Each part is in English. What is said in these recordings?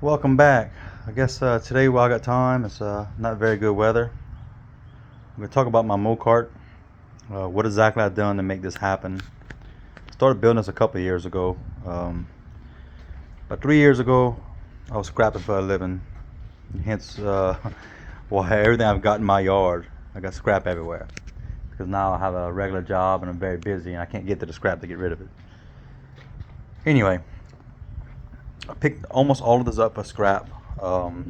Welcome back. I guess today while I got time, it's not very good weather. I'm going to talk about my Mowkart, what exactly I've done to make this happen. I started building this a couple of years ago. About 3 years ago, I was scrapping for a living. Hence why everything I've got in my yard, I got scrap everywhere. Because now I have a regular job and I'm very busy and I can't get to the scrap to get rid of it. Anyway, I picked almost all of this up for scrap. The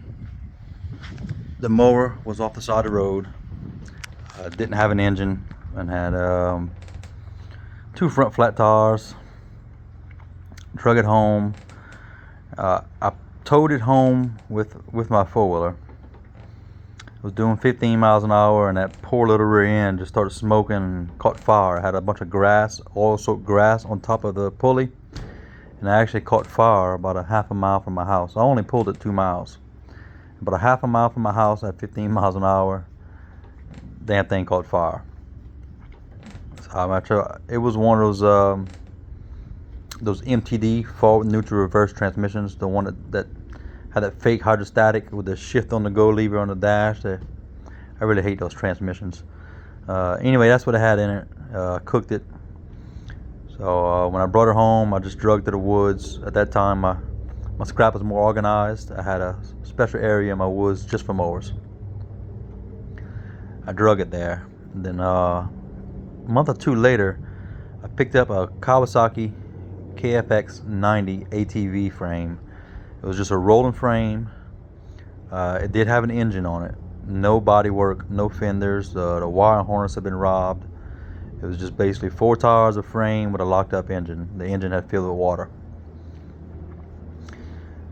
mower was off the side of the road. Didn't have an engine and had 2 front flat tires. Drug it home. I towed it home with my four-wheeler. I was doing 15 miles an hour and that poor little rear end just started smoking and caught fire. I had a bunch of grass, oil-soaked grass on top of the pulley, and I actually caught fire about a half a mile from my house. I only pulled it 2 miles. About a half a mile from my house at 15 miles an hour, damn thing caught fire. So it was one of those MTD, forward neutral reverse transmissions, the one that had that fake hydrostatic with the shift on the go lever on the dash. I really hate those transmissions. Anyway, that's what I had in it. Cooked it. So when I brought her home, I just drug to the woods. At that time, my scrap was more organized. I had a special area in my woods just for mowers. I drug it there. And then a month or two later, I picked up a Kawasaki KFX 90 ATV frame. It was just a rolling frame. It did have an engine on it. No body work, no fenders. The wire harness had been robbed. It was just basically 4 tires, a frame with a locked up engine. The engine had filled with water.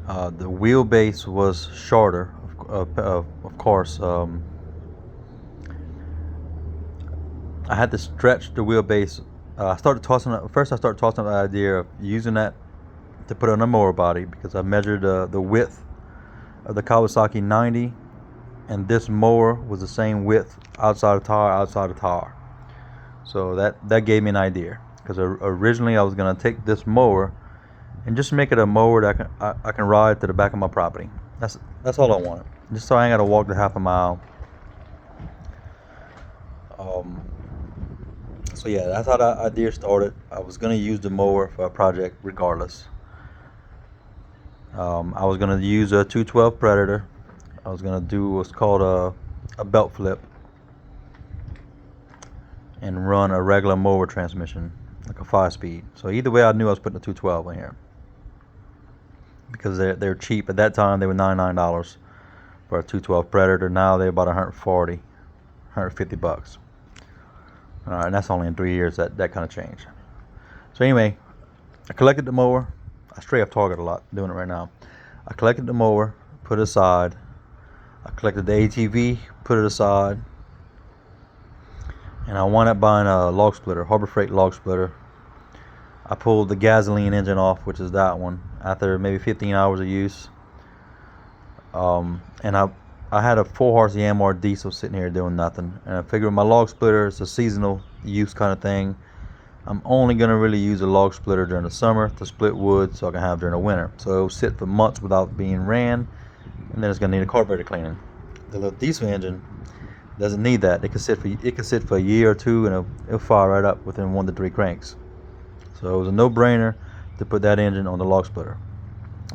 The wheelbase was shorter, of course. I had to stretch the wheelbase. First I started tossing up the idea of using that to put on a mower body, because I measured the width of the Kawasaki 90, and this mower was the same width outside of tire. So that gave me an idea, because originally I was going to take this mower and just make it a mower that I can ride to the back of my property. That's all I wanted, just so I ain't got to walk the half a mile. So yeah, that's how the idea started. I was going to use the mower for a project regardless. I was going to use a 212 Predator. I was going to do what's called a belt flip and run a regular mower transmission, like a 5-speed. So either way, I knew I was putting a 212 in here, because they're cheap. At that time, they were $99 for a 212 Predator. Now they're about $140, $150. All right, and that's only in 3 years that kind of changed. So anyway, I collected the mower. I stray off target a lot doing it right now. I collected the mower, put it aside. I collected the ATV, put it aside. And I wound up buying a log splitter, Harbor Freight log splitter. I pulled the gasoline engine off, which is that one, after maybe 15 hours of use. And I had a 4-horse Yanmar diesel sitting here doing nothing. And I figured my log splitter is a seasonal use kind of thing. I'm only going to really use a log splitter during the summer to split wood, so I can have during the winter. So it'll sit for months without being ran, and then it's going to need a carburetor cleaning. The little diesel engine doesn't need that. It can sit for a year or two, and it'll fire right up within 1 to 3 cranks. So it was a no-brainer to put that engine on the log splitter.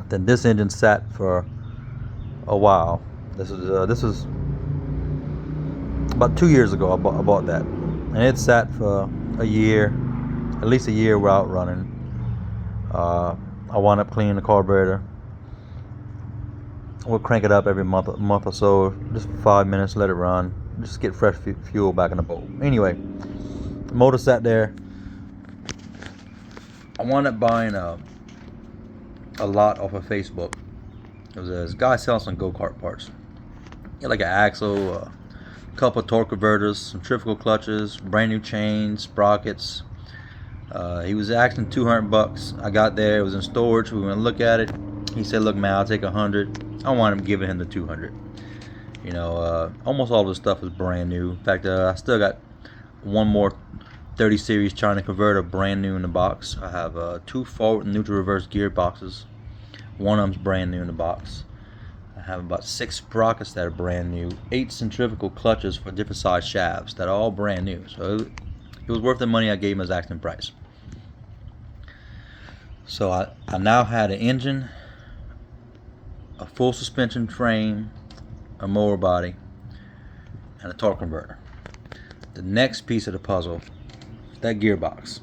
Then this engine sat for a while. This was about 2 years ago. I bought that, and it sat for a year, at least a year without running. I wound up cleaning the carburetor. We'll crank it up every month or so, just for 5 minutes, let it run, just get fresh fuel back in the boat. Anyway, the motor sat there. I wound up buying a lot off of Facebook. There was this guy selling some go-kart parts. He had like an axle, a couple of torque converters, some tricycle clutches, brand new chains, sprockets. He was asking $200. I got there, it was in storage. We went to look at it. He said, "Look, man, I'll take 100." I wanted him giving him the 200. You know, almost all of the stuff is brand new. In fact, I still got one more 30 series China converter brand new in the box. I have 2 forward and neutral reverse gearboxes. One of them's brand new in the box. I have about 6 sprockets that are brand new, 8 centrifugal clutches for different size shafts that are all brand new. So it was worth the money I gave him as asking price. So I now had an engine, a full suspension frame, a mower body, and a torque converter. The next piece of the puzzle is that gearbox.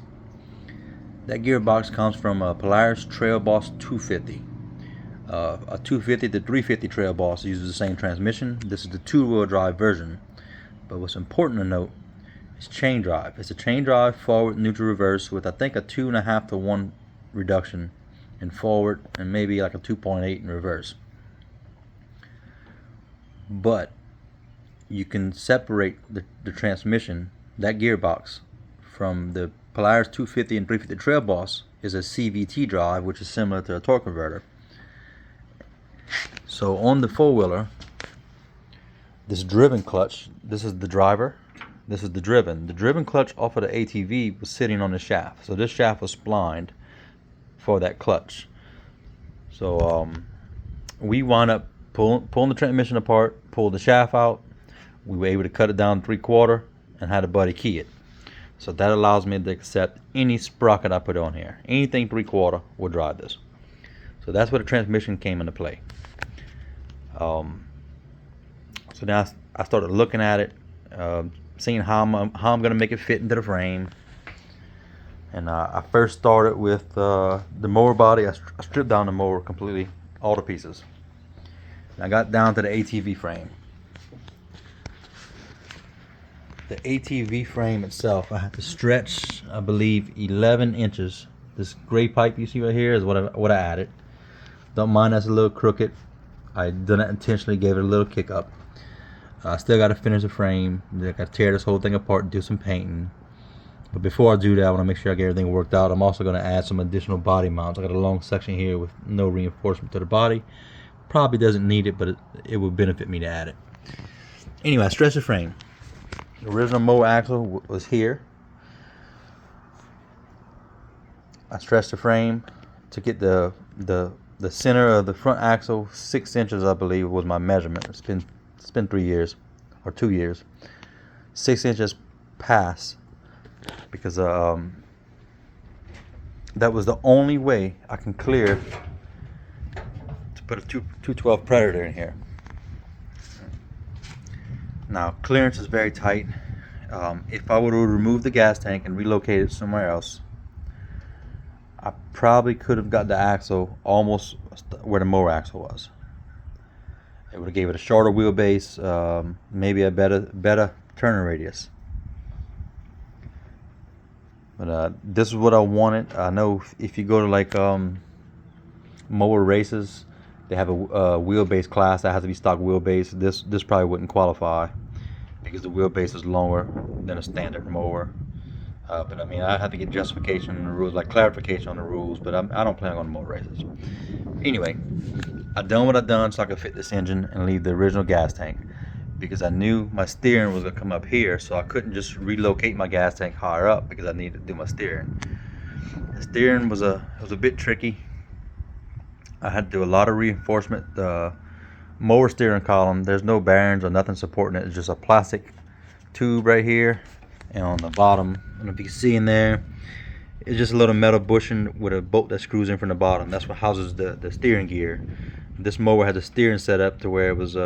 That gearbox comes from a Polaris Trail Boss 250. A 250 to 350 Trail Boss uses the same transmission. This is the 2-wheel drive version. But what's important to note is chain drive. It's a chain drive forward, neutral, reverse with I think a 2.5 to 1 reduction in forward and maybe like a 2.8 in reverse. But you can separate the transmission, that gearbox, from the Polaris 250 and 350 Trail Boss is a CVT drive, which is similar to a torque converter. So on the four-wheeler, this driven clutch, this is the driver, this is the driven. The driven clutch off of the ATV was sitting on the shaft. So this shaft was splined for that clutch. So we wound up pulling the transmission apart, pulled the shaft out. We were able to cut it down 3/4 and had a buddy key it. So that allows me to accept any sprocket I put on here. Anything 3/4 will drive this. So that's where the transmission came into play. So now I started looking at it, seeing how I'm going to make it fit into the frame. And I first started with the mower body. I stripped down the mower completely, all the pieces. And I got down to the ATV frame. The ATV frame itself, I had to stretch, I believe, 11 inches. This gray pipe you see right here is what I added. Don't mind that's a little crooked. I done that intentionally, gave it a little kick up. I still got to finish the frame. I got to tear this whole thing apart and do some painting. But before I do that, I want to make sure I get everything worked out. I'm also going to add some additional body mounts. I got a long section here with no reinforcement to the body. Probably doesn't need it, but it would benefit me to add it. Anyway, I stretched the frame. The original mower axle was here. I stretched the frame to get the center of the front axle 6 inches, I believe, was my measurement. It's been 3 years or 2 years. 6 inches past, because that was the only way I can clear to put a 212 Predator in here. Now clearance is very tight. If I were to remove the gas tank and relocate it somewhere else, I probably could have got the axle almost where the mower axle was. It would have gave it a shorter wheelbase, maybe a better turning radius. But this is what I wanted. I know if you go to like mower races, they have a wheelbase class that has to be stock wheelbase. This probably wouldn't qualify because the wheelbase is longer than a standard mower. But I mean, I have to get justification on the rules, like clarification on the rules. But I don't plan on going to mower races. Anyway, I done what I done so I could fit this engine and leave the original gas tank, because I knew my steering was gonna come up here, so I couldn't just relocate my gas tank higher up because I needed to do my steering. The steering was a bit tricky. I had to do a lot of reinforcement. The mower steering column, there's no bearings or nothing supporting it. It's just a plastic tube right here, and on the bottom, I don't know if you can see in there, it's just a little metal bushing with a bolt that screws in from the bottom. That's what houses the steering gear. This mower had the steering set up to where it was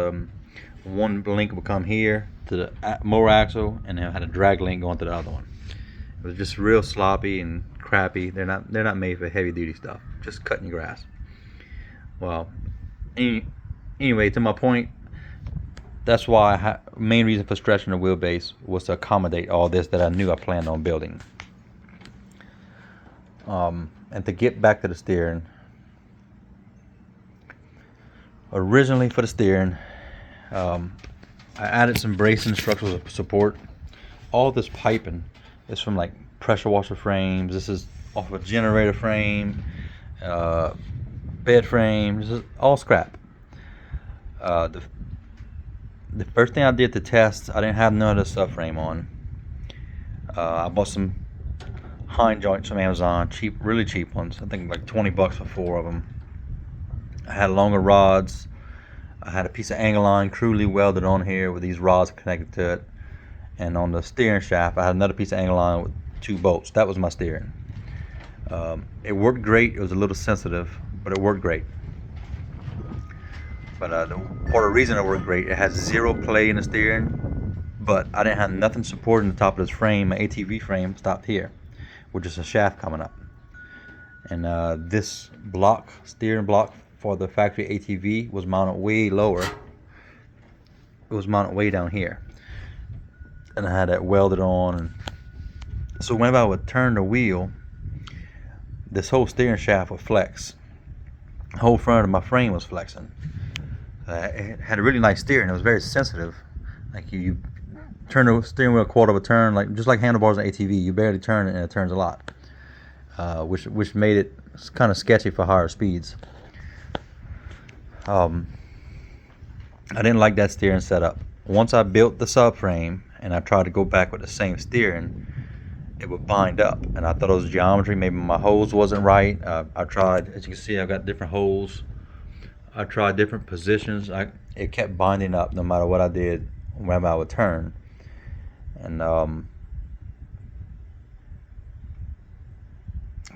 one link would come here to the mower axle, and then had a drag link going to the other one. It was just real sloppy and crappy. They're not made for heavy duty stuff, just cutting grass. Well, anyway, to my point, that's why main reason for stretching the wheelbase was to accommodate all this that I knew I planned on building. And to get back to the steering, originally for the steering, I added some bracing structural support. All this piping is from like pressure washer frames. This is off a generator frame, bed frame. This is all scrap. The first thing I did to test, I didn't have none of the subframe on. I bought some hind joints from Amazon, cheap, really cheap ones. I think like $20 for 4 of them. I had longer rods. I had a piece of angle line crudely welded on here with these rods connected to it. And on the steering shaft, I had another piece of angle line with 2 bolts. That was my steering. It worked great. It was a little sensitive, but it worked great. But part of the reason it worked great, it had 0 play in the steering, but I didn't have nothing supporting the top of this frame. My ATV frame stopped here, with just a shaft coming up. And this block, steering block for the factory ATV, was mounted way lower. It was mounted way down here, and I had that welded on. And so whenever I would turn the wheel, this whole steering shaft would flex. The whole front of my frame was flexing. It had a really nice steering. It was very sensitive. Like you turn the steering wheel a quarter of a turn, like just like handlebars on ATV, you barely turn it and it turns a lot, which made it kind of sketchy for higher speeds. I didn't like that steering setup. Once I built the subframe and I tried to go back with the same steering, it would bind up, and I thought it was geometry. Maybe my hose wasn't right. I tried, as you can see, I've got different holes. I tried different positions. It kept binding up no matter what I did whenever I would turn. And I'm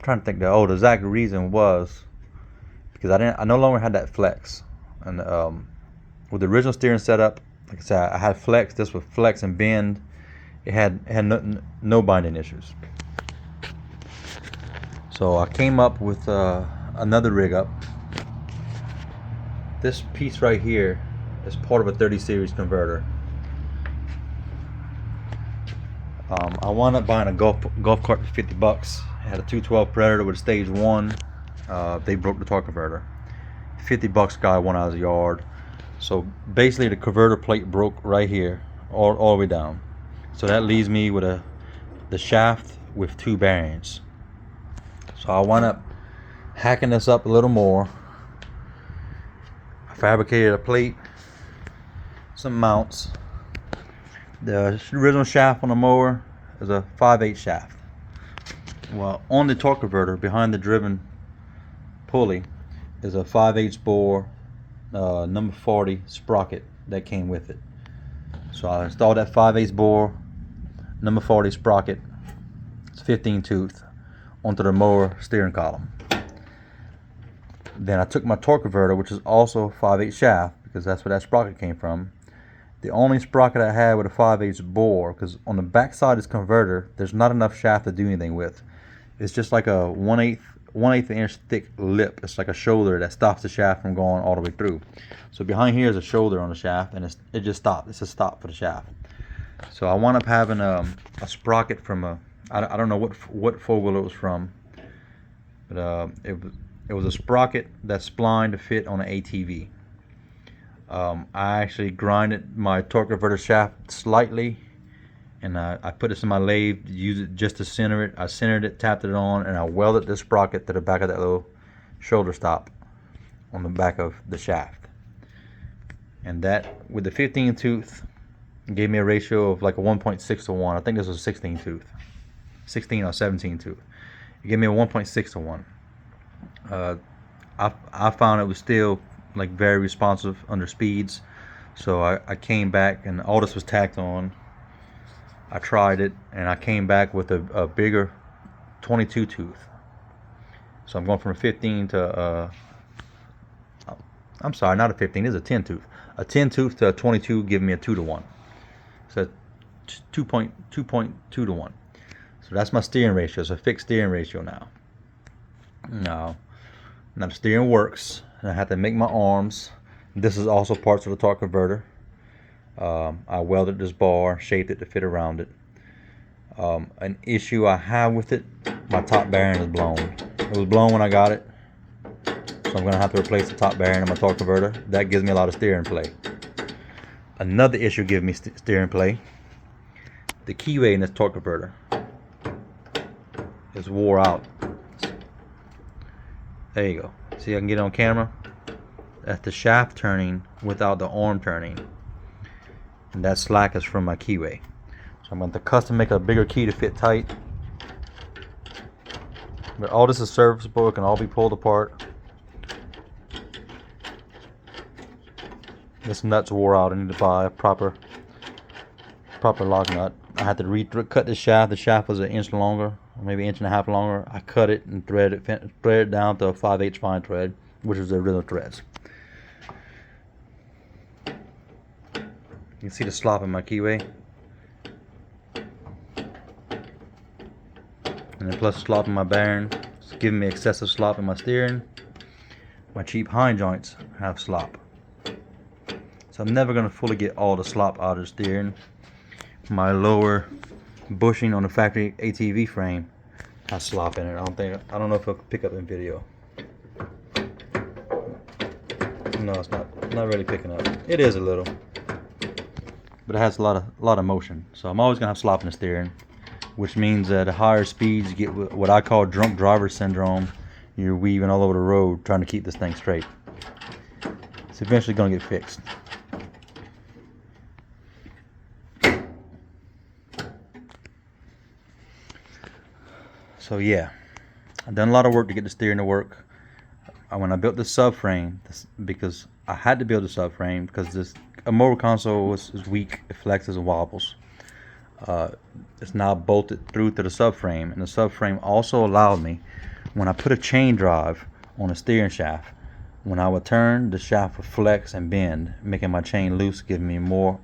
trying to think the exact reason was because I no longer had that flex. And with the original steering setup, like I said, I had flex. This was flex and bend. It had no binding issues. So I came up with another rig up. This piece right here is part of a 30 series converter. I wound up buying a golf cart for $50. It had a 212 Predator with a stage 1. They broke the torque converter. $50 guy went out of the yard. So basically the converter plate broke right here, all the way down. So that leaves me with the shaft with 2 bearings. So I wound up hacking this up a little more. I fabricated a plate, some mounts. The original shaft on the mower is a 5/8 shaft. Well, on the torque converter behind the driven pulley is a 5/8 bore number 40 sprocket that came with it. So I installed that 5/8 bore number 40 sprocket, it's 15 tooth, onto the mower steering column. Then I took my torque converter, which is also 5/8 shaft, because that's where that sprocket came from. The only sprocket I had with a 5/8 bore, because on the back side of this converter, there's not enough shaft to do anything with. It's just like a 1/8 inch thick lip. It's like a shoulder that stops the shaft from going all the way through. So behind here is a shoulder on the shaft, and it just stopped. It's a stop for the shaft. So I wound up having a sprocket from I don't know what four-wheeler it was from, but it was a sprocket that's splined to fit on an ATV. I actually grinded my torque converter shaft slightly, and I put this in my lathe, used it just to center it. I centered it, tapped it on, and I welded this sprocket to the back of that little shoulder stop on the back of the shaft. And that, with the 15 tooth, gave me a ratio of like a 1.6 to 1. I think this was a 16 tooth, 16 or 17 tooth. It gave me a 1.6 to 1. I found it was still like very responsive under speeds, so I came back, and all this was tacked on. I tried it, and I came back with a bigger 22 tooth. So I'm going from a 15 to I'm sorry, not a 15. It's a 10 tooth. A 10 tooth to a 22 giving me a 2 to 1. So 2.2 to 1. So that's my steering ratio. It's a fixed steering ratio now. Now the steering works. And I have to make my arms. This is also parts of the torque converter. I welded this bar, shaped it to fit around it. An issue I have with it, my top bearing is blown. It was blown when I got it, so I'm going to have to replace the top bearing of my torque converter. That gives me a lot of steering play. Another issue giving me steering play, the keyway in this torque converter is wore out. There you go. See, I can get it on camera. That's the shaft turning without the arm turning. And that slack is from my keyway. So I'm going to custom make a bigger key to fit tight. But all this is serviceable. It can all be pulled apart. This nut's wore out. I need to buy a proper lock nut. I had to cut this shaft. The shaft was an inch longer, or maybe an inch and a half longer. I cut it and threaded it down to a 5/8 fine thread, which was the original threads. You can see the slop in my keyway, and then plus slop in my bearing. It's giving me excessive slop in my steering. My cheap hind joints have slop, so I'm never going to fully get all the slop out of the steering. My lower bushing on the factory ATV frame has slop in it. I don't know if it'll pick up in video. No, it's not really picking up. It is a little, but it has a lot of motion. So I'm always gonna have slop in the steering, which means that at higher speeds you get what I call drunk driver syndrome. You're weaving all over the road trying to keep this thing straight. It's eventually gonna get fixed. So yeah, I've done a lot of work to get the steering to work. When I built the subframe, because I had to build a subframe because this motor console is weak, it flexes and wobbles. It's now bolted through to the subframe, and the subframe also allowed me, when I put a chain drive on a steering shaft, when I would turn, the shaft would flex and bend, making my chain loose, giving me more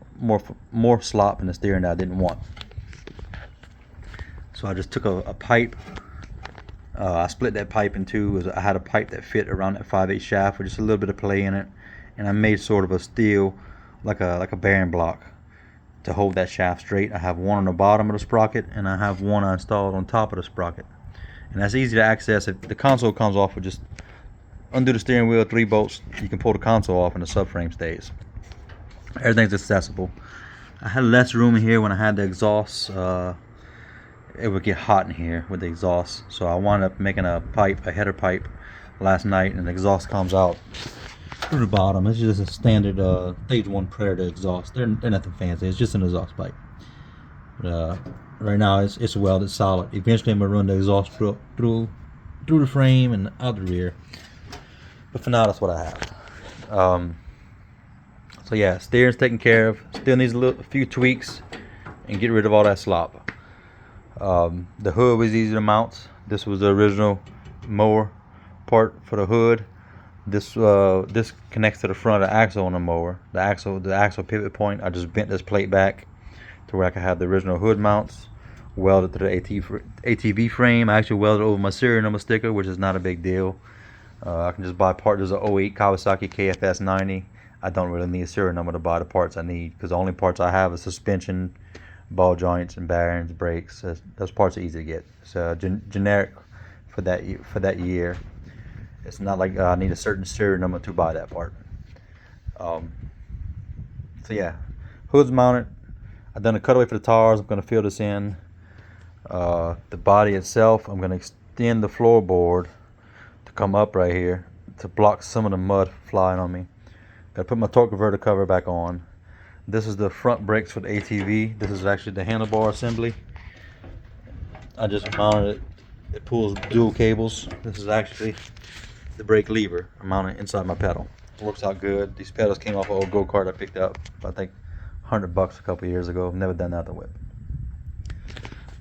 slop in the steering that I didn't want. So I just took a pipe. I split that pipe in two. I had a pipe that fit around that 5/8 shaft with just a little bit of play in it, and I made sort of a steel, like a bearing block, to hold that shaft straight. I have one on the bottom of the sprocket, and I have one I installed on top of the sprocket, and that's easy to access. If the console comes off, with just undo the steering wheel, 3 bolts, you can pull the console off, and the subframe stays. Everything's accessible. I had less room in here when I had the exhaust. It would get hot in here with the exhaust, so I wound up making a header pipe last night, and the exhaust comes out through the bottom. It's just a standard stage 1 Predator exhaust. They're nothing fancy. It's just an exhaust pipe. Right now it's welded solid. Eventually I'm gonna run the exhaust through the frame and out the rear, but for now that's what I have. So yeah, steering's taken care of. Still needs a few tweaks and get rid of all that slop. The hood was easy to mount. This was the original mower part for the hood. This connects to the front of the axle on the mower. The axle pivot point, I just bent this plate back to where I can have the original hood mounts welded to the ATV frame. I actually welded over my serial number sticker, which is not a big deal. I can just buy parts. There's a 08 Kawasaki KFS 90. I don't really need a serial number to buy the parts I need, because the only parts I have is suspension, ball joints, and bearings, brakes. Those parts are easy to get. It's generic for that year. It's not like I need a certain serial number to buy that part. So yeah, hood's mounted. I've done a cutaway for the tires. I'm going to fill this in. The body itself, I'm going to extend the floorboard to come up right here to block some of the mud flying on me. Got to put my torque converter cover back on. This is the front brakes for the ATV. This is actually the handlebar assembly. I just mounted it. It pulls dual cables. This is actually the brake lever. I mounted it inside my pedal. It works out good. These pedals came off an old go-kart I picked up, I think $100 a couple years ago. I've never done that to whip.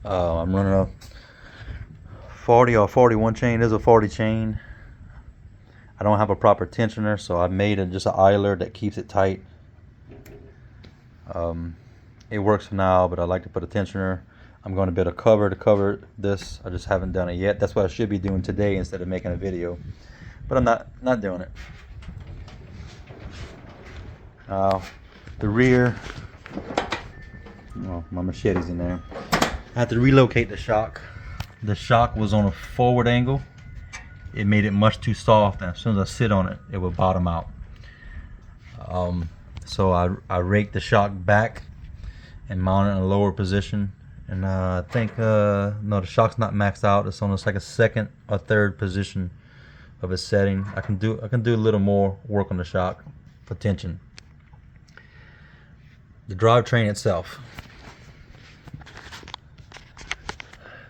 I'm running a 40 or 41 chain. There's a 40 chain. I don't have a proper tensioner, so I made just an idler that keeps it tight. It works for now, but I like to put a tensioner. I'm going to build a cover to cover this. I just haven't done it yet. That's what I should be doing today instead of making a video, but I'm not doing it. The rear, oh, my machete's in there. I had to relocate the shock. The shock was on a forward angle. It made it much too soft, and as soon as I sit on it, it would bottom out. So I raked the shock back and mounted it in a lower position. And I think no, the shock's not maxed out. It's on like a second or third position of its setting. I can do a little more work on the shock for tension. The drivetrain itself.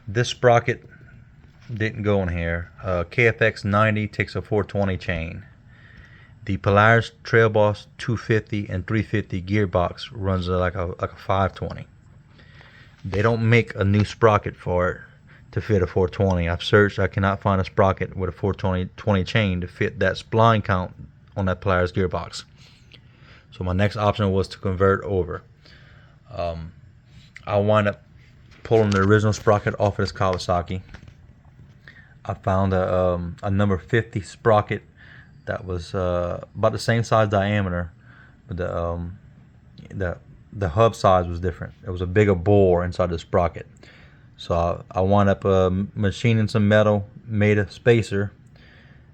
This sprocket didn't go in here. KFX 90 takes a 420 chain, The Polaris Trail Boss 250 and 350 gearbox runs like a 520. They don't make a new sprocket for it to fit a 420. I've searched, I cannot find a sprocket with a 420 chain to fit that spline count on that Polaris gearbox. So my next option was to convert over. I wind up pulling the original sprocket off of this Kawasaki. I found a number 50 sprocket that was about the same size diameter, but the hub size was different. It was a bigger bore inside the sprocket. So I wound up machining some metal, made a spacer,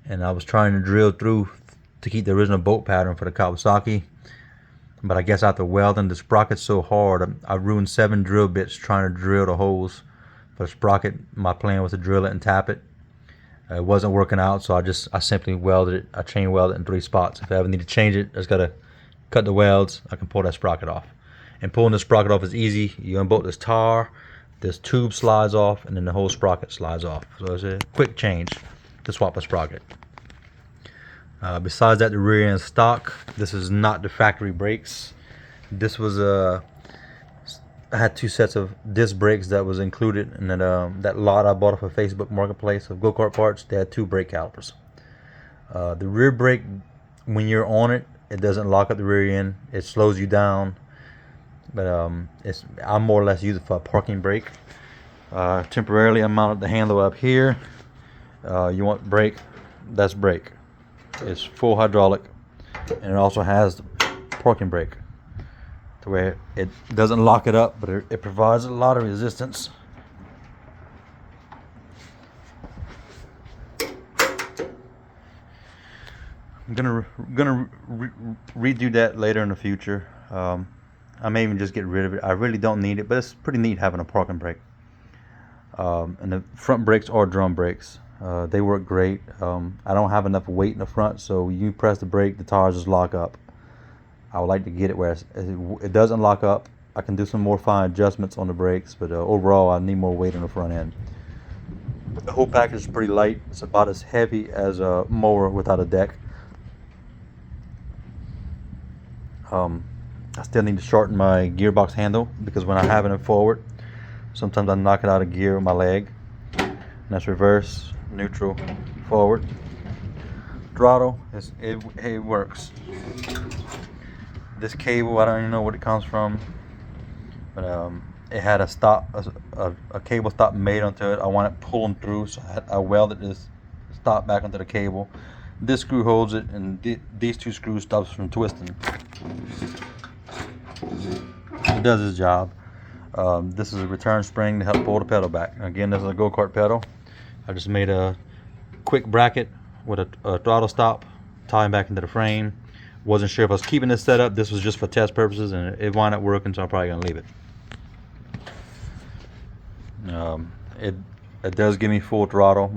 and I was trying to drill through to keep the original bolt pattern for the Kawasaki. But I guess after welding the sprocket so hard, I ruined 7 drill bits trying to drill the holes for the sprocket. My plan was to drill it and tap it. It wasn't working out, so I simply welded it. I chain welded it in 3 spots. If I ever need to change it, I just gotta cut the welds. I can pull that sprocket off. And pulling the sprocket off is easy. You unbolt this tar, this tube slides off, and then the whole sprocket slides off. So it's a quick change to swap a sprocket. Besides that, the rear end stock. This is not the factory brakes. This was I had 2 sets of disc brakes that was included in that lot I bought off of Facebook Marketplace of go-kart parts. They had 2 brake calipers. The rear brake, when you're on it, it doesn't lock up the rear end. It slows you down. But I more or less use it for a parking brake. Temporarily, I mounted the handle up here. You want brake? That's brake. It's full hydraulic, and it also has the parking brake, to where it doesn't lock it up, but it provides a lot of resistance. I'm gonna redo that later in the future. I may even just get rid of it. I really don't need it, but it's pretty neat having a parking brake. And the front brakes are drum brakes. They work great. I don't have enough weight in the front, so you press the brake, the tires just lock up. I would like to get it where it doesn't lock up. I can do some more fine adjustments on the brakes, but overall I need more weight on the front end. The whole package is pretty light. It's about as heavy as a mower without a deck. I still need to shorten my gearbox handle, because when I have it in forward, sometimes I knock it out of gear with my leg. And that's reverse, neutral, forward. Throttle, it works. This cable, I don't even know what it comes from, but it had a stop, a cable stop made onto it. I want it pulling through, so I welded this stop back onto the cable. This screw holds it, and these 2 screws stops from twisting. It does its job. This is a return spring to help pull the pedal back. Again, this is a go-kart pedal. I just made a quick bracket with a throttle stop, tying back into the frame. Wasn't sure if I was keeping this set up. This was just for test purposes, and it wound up working, so I'm probably gonna leave it. It does give me full throttle.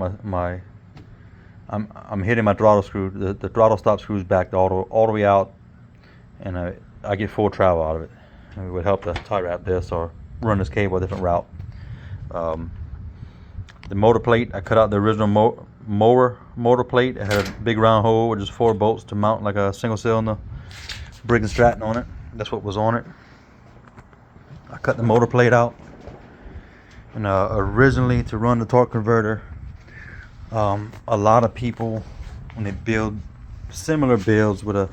I'm hitting my throttle screw. The throttle stop screws back all the way out, and I get full travel out of it. It would help to tie wrap this or run this cable a different route. The motor plate, I cut out the original motor plate. It had a big round hole with just 4 bolts to mount like a single cylinder Briggs and Stratton on it. That's what was on it. I cut the motor plate out, and originally to run the torque converter, a lot of people, when they build similar builds with a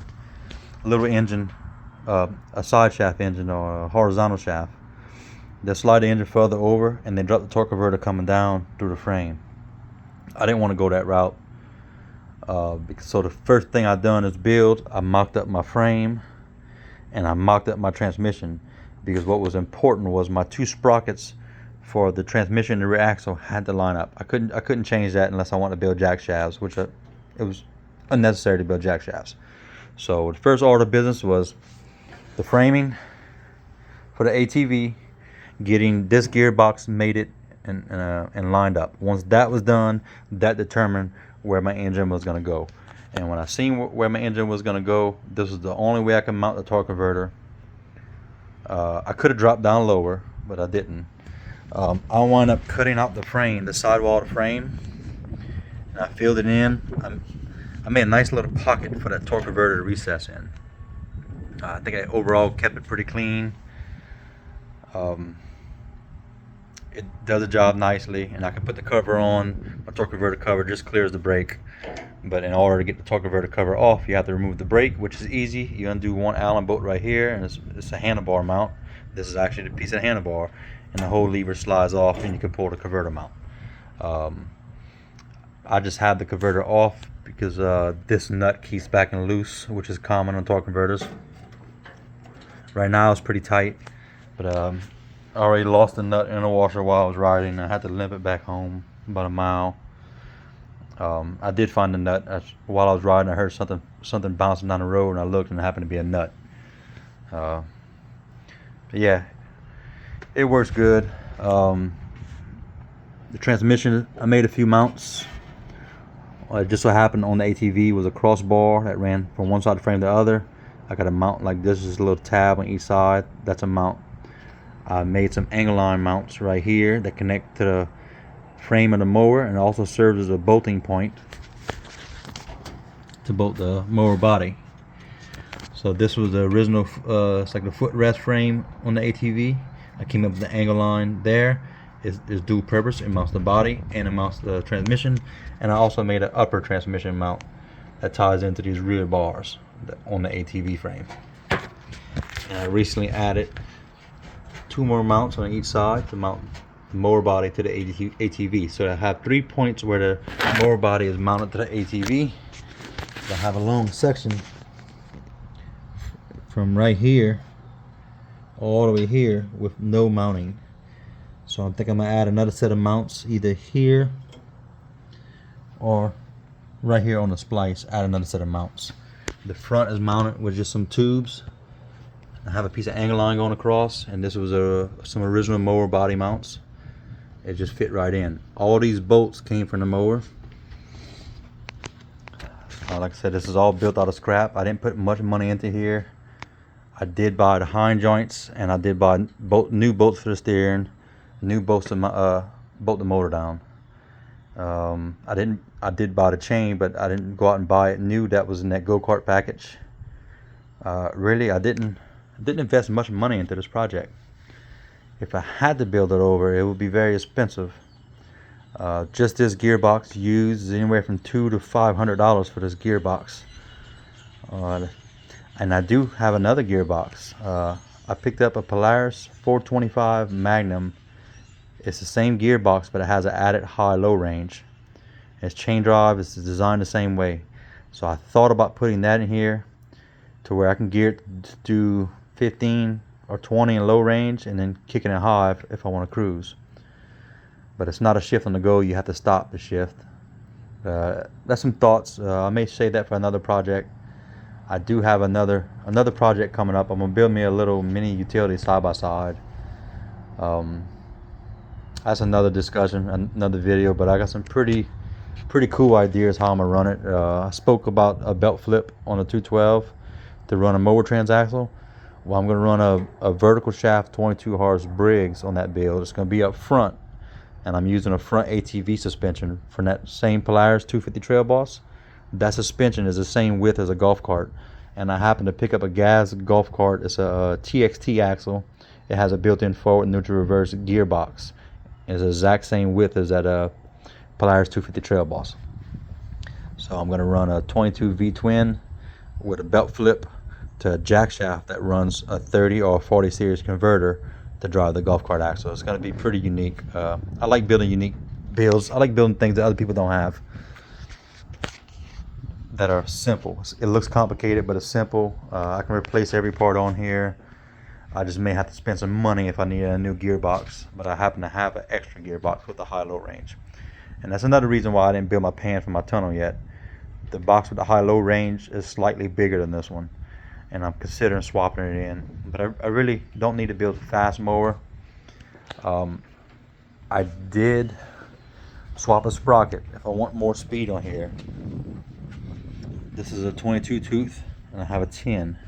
little engine, a side shaft engine or a horizontal shaft, they slide the engine further over and they drop the torque converter coming down through the frame. I didn't want to go that route, so the first thing I done is I mocked up my frame and I mocked up my transmission, because what was important was my 2 sprockets for the transmission and the rear axle had to line up. I couldn't change that unless I wanted to build jack shafts, which it was unnecessary to build jack shafts. So the first order of business was the framing for the ATV, getting this gearbox mated and lined up. Once that was done, that determined where my engine was going to go. And when I seen where my engine was going to go, this was the only way I could mount the torque converter. I could have dropped down lower, but I didn't. I wound up cutting out the frame, the sidewall of the frame, and I filled it in. I made a nice little pocket for that torque converter to recess in. I think I overall kept it pretty clean. It does the job nicely, and I can put the cover on. My torque converter cover just clears the brake, but in order to get the torque converter cover off, you have to remove the brake, which is easy. You undo one Allen bolt right here, and it's a handlebar mount. This is actually the piece of handlebar, and the whole lever slides off, and you can pull the converter mount. I just had the converter off because this nut keeps backing loose, which is common on torque converters. Right now it's pretty tight, but I already lost the nut in the washer while I was riding. I had to limp it back home about a mile. I did find the nut while I was riding. I heard something bouncing down the road, and I looked, and it happened to be a nut. But yeah, it works good. The transmission, I made a few mounts. Just so happened on the ATV was a crossbar that ran from one side of the frame to the other. I got a mount like this, just a little tab on each side. That's a mount. I made some angle line mounts right here that connect to the frame of the mower, and also serves as a bolting point to bolt the mower body. So this was the original, it's like the footrest frame on the ATV. I came up with the angle line there. It's dual purpose. It mounts the body and it mounts the transmission. And I also made an upper transmission mount that ties into these rear bars on the ATV frame. And I recently added 2 more mounts on each side to mount the mower body to the ATV. So I have 3 points where the mower body is mounted to the ATV. I have a long section from right here all the way here with no mounting. So I think I'm gonna add another set of mounts either here or right here on the splice. Add another set of mounts. The front is mounted with just some tubes. I have a piece of angle line going across, and this was some original mower body mounts. It just fit right in. All these bolts came from the mower. Like I said, this is all built out of scrap. I didn't put much money into here. I did buy the hind joints, and I did buy new bolts for the steering, new bolts to bolt the motor down. I did buy the chain, but I didn't go out and buy it new. That was in that go-kart package. Really, I didn't invest much money into this project. If I had to build it over, it would be very expensive. Just this gearbox used is anywhere from $200 to $500 for this gearbox. And I do have another gearbox. I picked up a Polaris 425 Magnum. It's the same gearbox, but it has an added high-low range. Its chain drive is designed the same way. So I thought about putting that in here to where I can gear it to do 15 or 20 in low range, and then kicking it high if I want to cruise. But it's not a shift on the go. You have to stop the shift. That's some thoughts. I may save that for another project. I do have another project coming up. I'm gonna build me a little mini utility side by side. That's another discussion, another video. But I got some pretty cool ideas how I'm gonna run it. I spoke about a belt flip on a 212 to run a mower transaxle. Well, I'm gonna run a vertical shaft 22 horse Briggs on that build. It's gonna be up front, and I'm using a front ATV suspension from that same Polaris 250 Trail Boss. That suspension is the same width as a golf cart, and I happen to pick up a gas golf cart. It's a TXT axle. It has a built-in forward, neutral, reverse gearbox. It's the exact same width as that Polaris 250 Trail Boss. So I'm going to run a 22 V-twin with a belt flip to a jack shaft that runs a 30 or 40 series converter to drive the golf cart axle. It's going to be pretty unique. I like building unique builds. I like building things that other people don't have, that are simple. It looks complicated, but it's simple. I can replace every part on here. I just may have to spend some money if I need a new gearbox, but I happen to have an extra gearbox with a high-low range. And that's another reason why I didn't build my pan for my tunnel yet. The box with the high-low range is slightly bigger than this one, and I'm considering swapping it in. But I really don't need to build a fast mower. I did swap a sprocket if I want more speed on here. This is a 22 tooth, and I have a 10.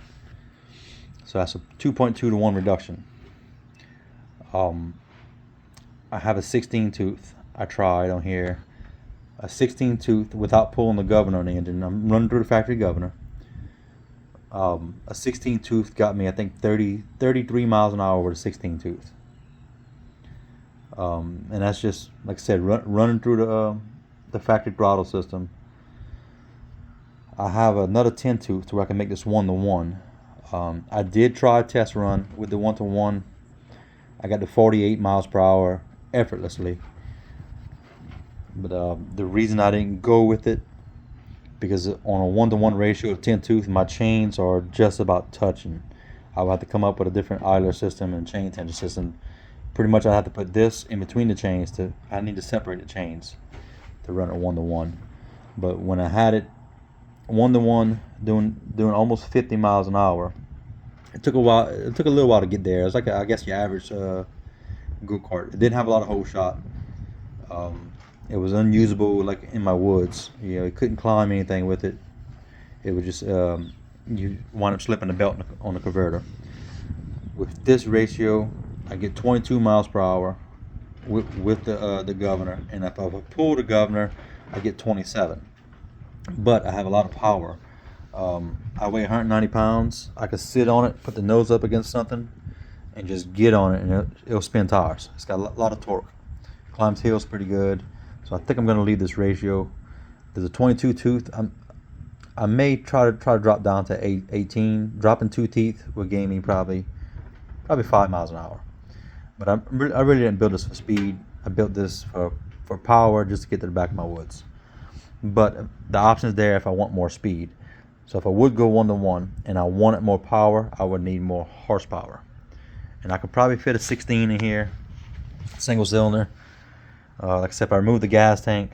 So that's a 2.2 to 1 reduction. I have a 16 tooth. I tried on here. a 16 tooth without pulling the governor on the engine. I'm running through the factory governor. A 16 tooth got me, I think, 33 miles an hour with a 16 tooth. And that's just, like I said, running through the factory throttle system. I have another 10 tooth to where I can make this 1-to-1. I did try a test run with the 1-to-1. I got to 48 miles per hour effortlessly. But the reason I didn't go with it, because on a 1-to-1 ratio of 10 tooth, my chains are just about touching. I would have to come up with a different idler system and chain tension system. Pretty much I have to put this in between the chains. I need to separate the chains to run it 1-to-1. But when I had it 1-to-1, doing almost 50 miles an hour, it took a while. It took a little while to get there. It was like I guess your average go-kart. It didn't have a lot of hole shot. It was unusable, like in my woods. You couldn't climb anything with it. It was just you wind up slipping the belt on the converter. With this ratio, I get 22 miles per hour with the governor, and if I pull the governor, I get 27. But I have a lot of power. I weigh 190 pounds. I could sit on it, put the nose up against something, and just get on it, and it'll spin tires. It's got a lot of torque. Climbs hills pretty good. So I think I'm going to leave this ratio. There's a 22 tooth. I may try to drop down to 18. Dropping 2 teeth would gain me probably 5 miles an hour. But I really didn't build this for speed. I built this for power, just to get to the back of my woods. But the option is there if I want more speed. So if I would go 1-to-1 and I wanted more power, I would need more horsepower. And I could probably fit a 16 in here, single cylinder. Like I said, if I remove the gas tank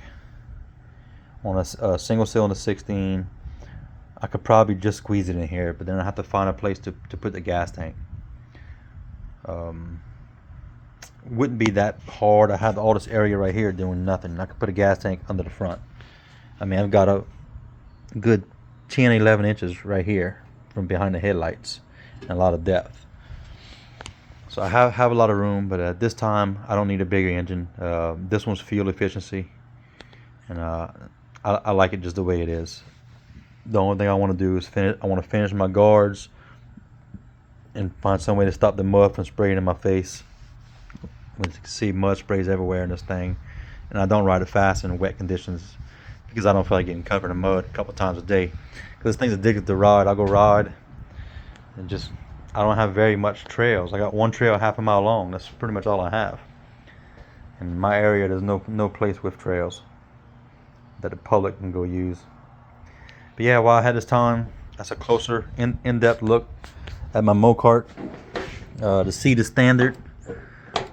on a single cylinder 16, I could probably just squeeze it in here, but then I have to find a place to put the gas tank. Wouldn't be that hard. I have all this area right here doing nothing. I could put a gas tank under the front. I mean, I've got a good 10, 11 inches right here from behind the headlights, and a lot of depth. So I have a lot of room, but at this time I don't need a bigger engine. This one's fuel efficiency, and I like it just the way it is. The only thing I want to do is finish my guards and find some way to stop the mud from spraying in my face. As you can see, mud sprays everywhere in this thing, and I don't ride it fast in wet conditions because I don't feel like getting covered in mud a couple times a day. Because this thing's addictive to ride. I go ride and just, I don't have very much trails. I got one trail half a mile long. That's pretty much all I have. In my area, there's no place with trails that the public can go use. But yeah, while I had this time, that's a closer, in-depth look at my Mowkart. The seat is standard.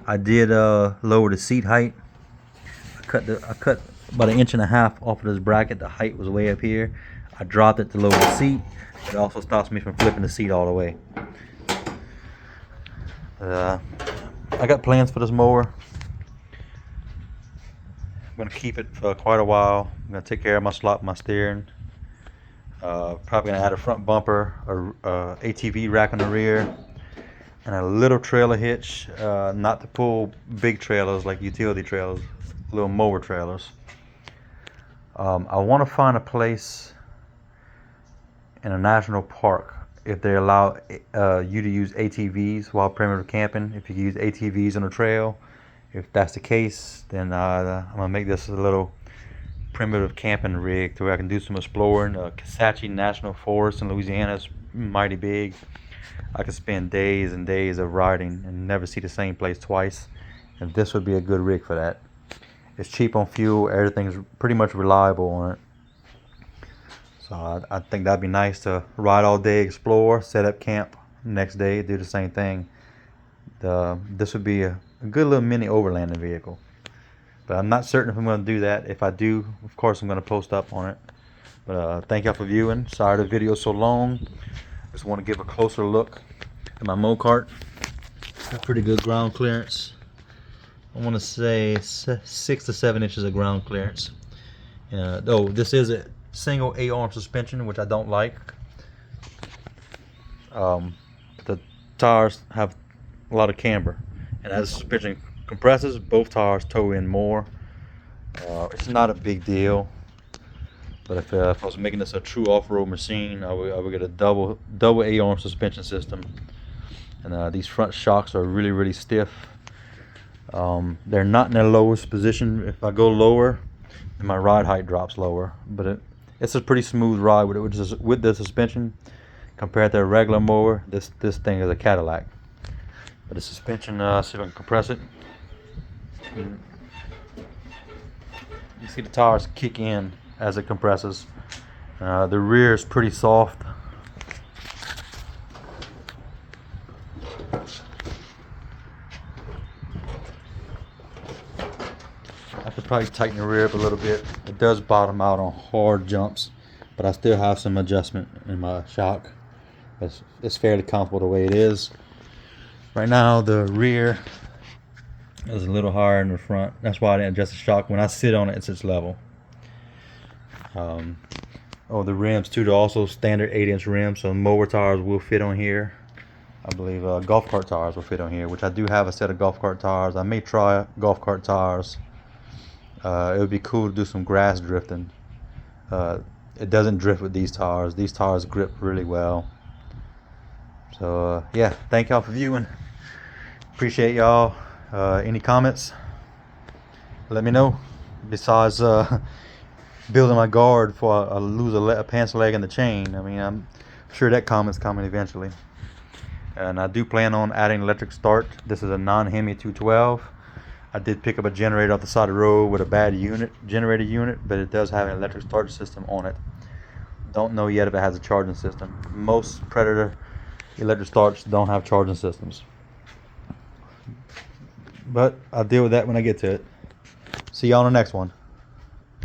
I did lower the seat height. I cut about 1.5 inches off of this bracket. The height was way up here. I dropped it to lower the seat. It also stops me from flipping the seat all the way. I got plans for this mower. I'm going to keep it for quite a while. I'm going to take care of my steering. Probably going to add a front bumper, a ATV rack on the rear, and a little trailer hitch, not to pull big trailers like utility trailers, little mower trailers. I want to find a place in a national park if they allow you to use ATVs while primitive camping. If you use ATVs on a trail, if that's the case, then I'm gonna make this a little primitive camping rig to where I can do some exploring. Kisatchie National Forest in Louisiana is mighty big. I could spend days and days of riding and never see the same place twice, and this would be a good rig for that. It's cheap on fuel. Everything's pretty much reliable on it. So I think that'd be nice to ride all day, explore, set up camp, next day do the same thing. This would be a good little mini overlanding vehicle. But I'm not certain if I'm going to do that. If I do, of course I'm going to post up on it. But thank y'all for viewing. Sorry the video's so long. Just want to give a closer look at my Mowkart. Got pretty good ground clearance. I want to say 6 to 7 inches of ground clearance. Though this is a single 8-arm suspension, which I don't like. The tires have a lot of camber, and as the suspension compresses, both tires toe in more. It's not a big deal, but if I was making this a true off-road machine, I would get a double A-arm suspension system. And these front shocks are really stiff. They're not in their lowest position. If I go lower, then my ride height drops lower. But it's a pretty smooth ride with the suspension compared to a regular mower. This thing is a Cadillac. But the suspension, see if I can compress it. You see the tires kick in as it compresses. The rear is pretty soft. I could probably tighten the rear up a little bit. It does bottom out on hard jumps, but I still have some adjustment in my shock. It's fairly comfortable the way it is. Right now the rear is a little higher than the front. That's why I didn't adjust the shock. When I sit on it, it's its level. The rims too, they're also standard 8-inch rims, so mower tires will fit on here. I believe golf cart tires will fit on here, which I do have a set of golf cart tires. I may try golf cart tires. It would be cool to do some grass drifting. It doesn't drift with these tires. These tires grip really well. So yeah, thank y'all for viewing. Appreciate y'all. Any comments? Let me know. Besides building my guard before I lose a pants leg in the chain. I mean, I'm sure that comment's coming eventually. And I do plan on adding electric start. This is a non-Hemi 212. I did pick up a generator off the side of the road with a bad generator unit, but it does have an electric start system on it. Don't know yet if it has a charging system. Most Predator electric starts don't have charging systems, but I'll deal with that when I get to it. See y'all on the next one.